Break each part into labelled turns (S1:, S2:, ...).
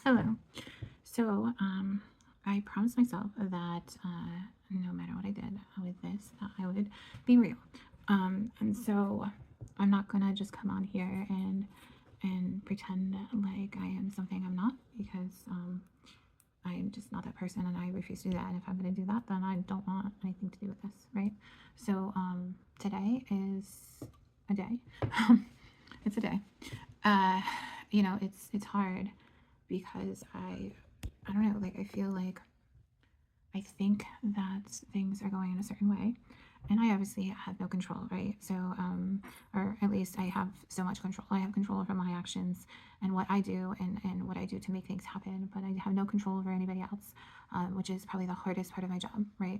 S1: Hello. So, I promised myself that no matter what I did with this, that I would be real. And so I'm not gonna just come on here and pretend like I am something I'm not because I'm just not that person, and I refuse to do that. And if I'm gonna do that, then I don't want anything to do with this, right? So, today is a day. It's a day. Uh, it's hard because I don't know, like I feel like I think that things are going in a certain way, and I obviously have no control, right? So, or at least I have so much control. I have control over my actions and what I do and what I do to make things happen, but I have no control over anybody else, which is probably the hardest part of my job, right?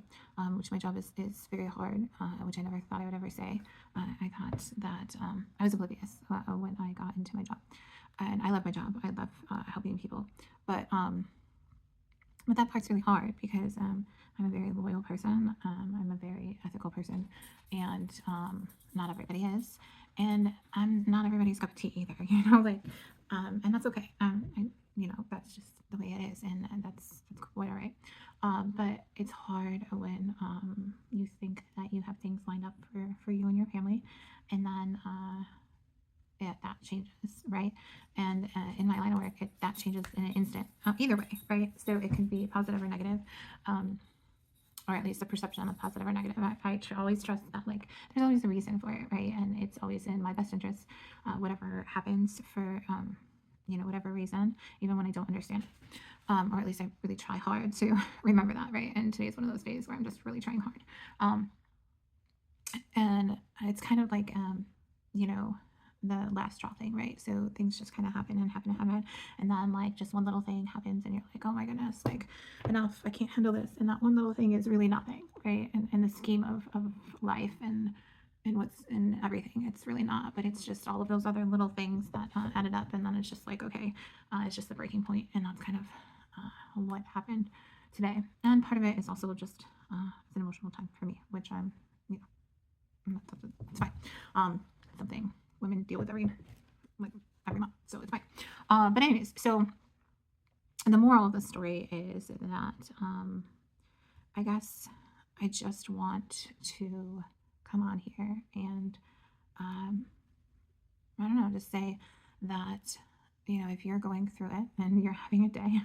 S1: Which my job is very hard, which I never thought I would ever say. I thought that I was oblivious when I got into my job, and I love my job. I love helping people, but that part's really hard because I'm a very loyal person. I'm a very ethical person, and not everybody is. And I'm not everybody's cup of tea either, and that's okay. That's just the way it is, and that's quite all right. But it's hard when you think that you have things lined up for you and your family, and then that changes, right? And in my line of work, that changes in an instant, either way, right? So it can be positive or negative, um, or at least the perception of positive or negative. Always trust that, like, there's always a reason for it, right? And it's always in my best interest, whatever happens for, whatever reason, even when I don't understand it. Or at least I really try hard to remember that, right? And today is one of those days where I'm just really trying hard. Um, and it's kind of like you know the last straw thing, right? So things just kind of happen and happen and happen, and then like just one little thing happens and you're like, oh my goodness, like enough, I can't handle this. And that one little thing is really nothing, right? And in the scheme of life and what's in everything, it's really not, but it's just all of those other little things that added up, and then it's just like, okay, it's just the breaking point. And that's kind of what happened today. And part of it is also just it's an emotional time for me, which I'm, you it's fine. Something women deal with like every month, so it's fine. But anyways, so the moral of the story is that I guess I just want to come on here and um, I don't know, just say that if you're going through it and you're having a day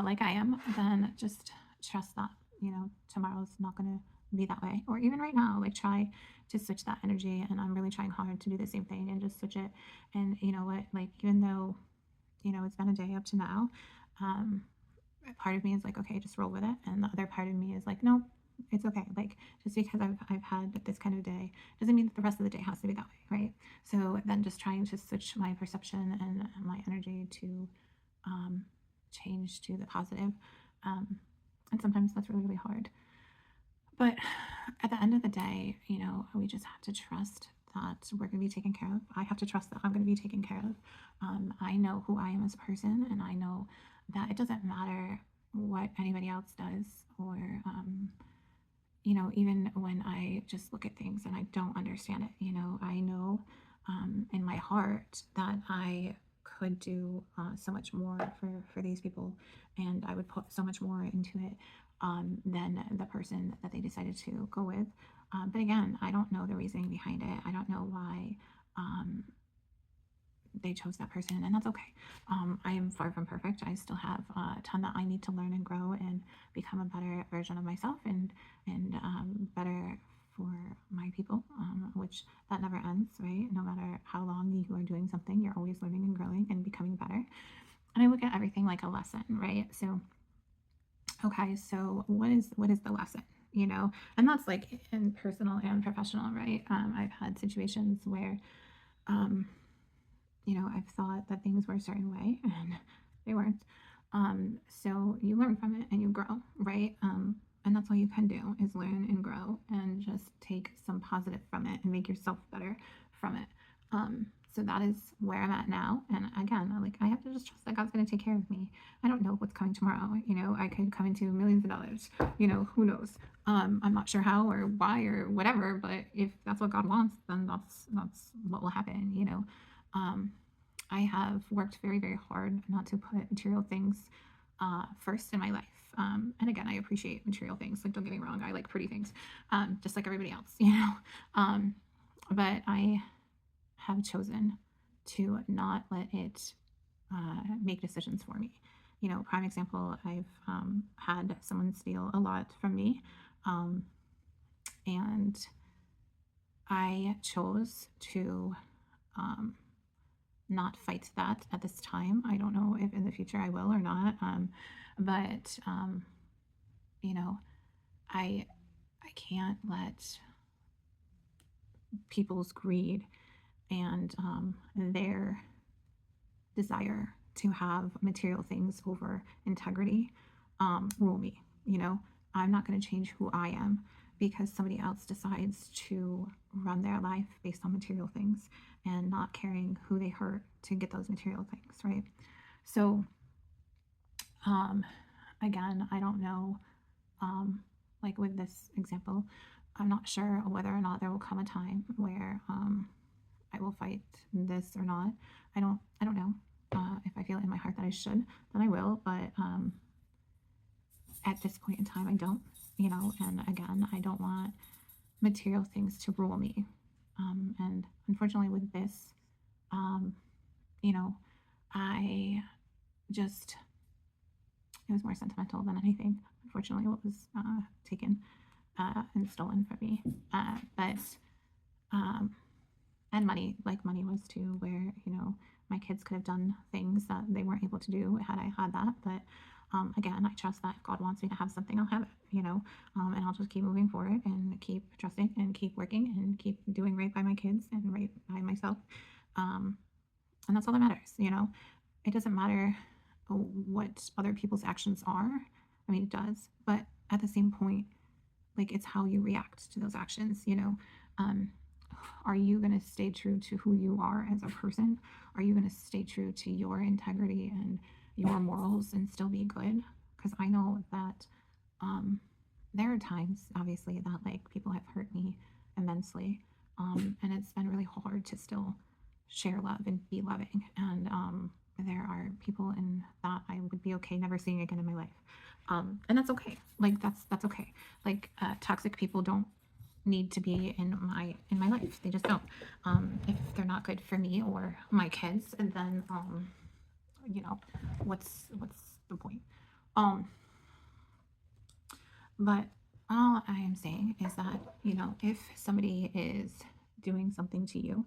S1: like I am, then just trust that tomorrow's not going to be that way. Or even right now, like try to switch that energy. And I'm really trying hard to do the same thing and just switch it. And you know what? Like even though it's been a day up to now, um, part of me is like, okay, just roll with it, and the other part of me is like, no, it's okay. Like just because I've had this kind of day doesn't mean that the rest of the day has to be that way, right? So then just trying to switch my perception and my energy to um, change to the positive. Um, and sometimes that's really, really hard. But at the end of the day, we just have to trust that we're going to be taken care of. I have to trust that I'm going to be taken care of. I know who I am as a person, and I know that it doesn't matter what anybody else does, or, even when I just look at things and I don't understand it, I know in my heart that I could do so much more for these people, and I would put so much more into it than the person that they decided to go with. But again, I don't know the reasoning behind it. I don't know why um, they chose that person, and that's okay. I am far from perfect. I still have a ton that I need to learn and grow and become a better version of myself, and better for my people, which that never ends, right? No matter how long you are doing something, you're always learning and growing and becoming better. And I look at everything like a lesson, right? So okay, so what is the lesson, and that's like in personal and professional, right? I've had situations where um, I've thought that things were a certain way and they weren't. So you learn from it and you grow, right? And that's all you can do is learn and grow and just take some positive from it and make yourself better from it. So that is where I'm at now. And again, I have to just trust that God's going to take care of me. I don't know what's coming tomorrow. I could come into millions of dollars. Who knows? I'm not sure how or why or whatever, but if that's what God wants, then that's what will happen. Um, I have worked very, very hard not to put material things first in my life. And again, I appreciate material things. Like, don't get me wrong, I like pretty things, just like everybody else, you know. Um, but I have chosen to not let it make decisions for me. You know, prime example, I've had someone steal a lot from me, um, and I chose to um, not fight that at this time. I don't know if in the future I will or not. But you know, I I can't let people's greed and their desire to have material things over integrity rule me. You know, I'm not going to change who I am because somebody else decides to run their life based on material things and not caring who they hurt to get those material things, right? So, um, again, I don't know, um, like with this example, I'm not sure whether or not there will come a time where I will fight this or not. I don't know. If I feel in my heart that I should, then I will. But at this point in time, I don't. You know, and again, I don't want material things to rule me. And unfortunately, with this, um, you know, I just it was more sentimental than anything. Unfortunately, what was taken and stolen from me, but um, and money, like money was too, where my kids could have done things that they weren't able to do had I had that. But again, I trust that if God wants me to have something, I'll have it, and I'll just keep moving forward and keep trusting and keep working and keep doing right by my kids and right by myself. Um, and that's all that matters. It doesn't matter what other people's actions are. I mean, it does, but at the same point, like, it's how you react to those actions. um, are you going to stay true to who you are as a person? Are you going to stay true to your integrity and your morals and still be good? Because I know that um, there are times, obviously, that like people have hurt me immensely, and it's been really hard to still share love and be loving. And there are people in that I would be okay never seeing again in my life, and that's okay. Like, that's okay. Like, toxic people don't need to be in my life. They just don't. If they're not good for me or my kids, and then you know, what's the point? Um, but all I am saying is that, if somebody is doing something to you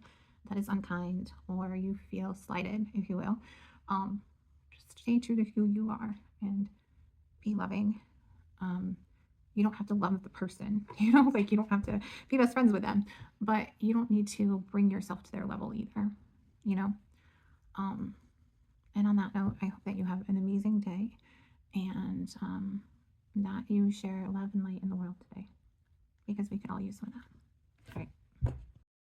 S1: that is unkind or you feel slighted, if you will, um, just stay true to who you are and be loving. Um, you don't have to love the person, like, you don't have to be best friends with them, but you don't need to bring yourself to their level either, you know? Um, and on that note, I hope that you have an amazing day and that you share love and light in the world today because we could all use some of that.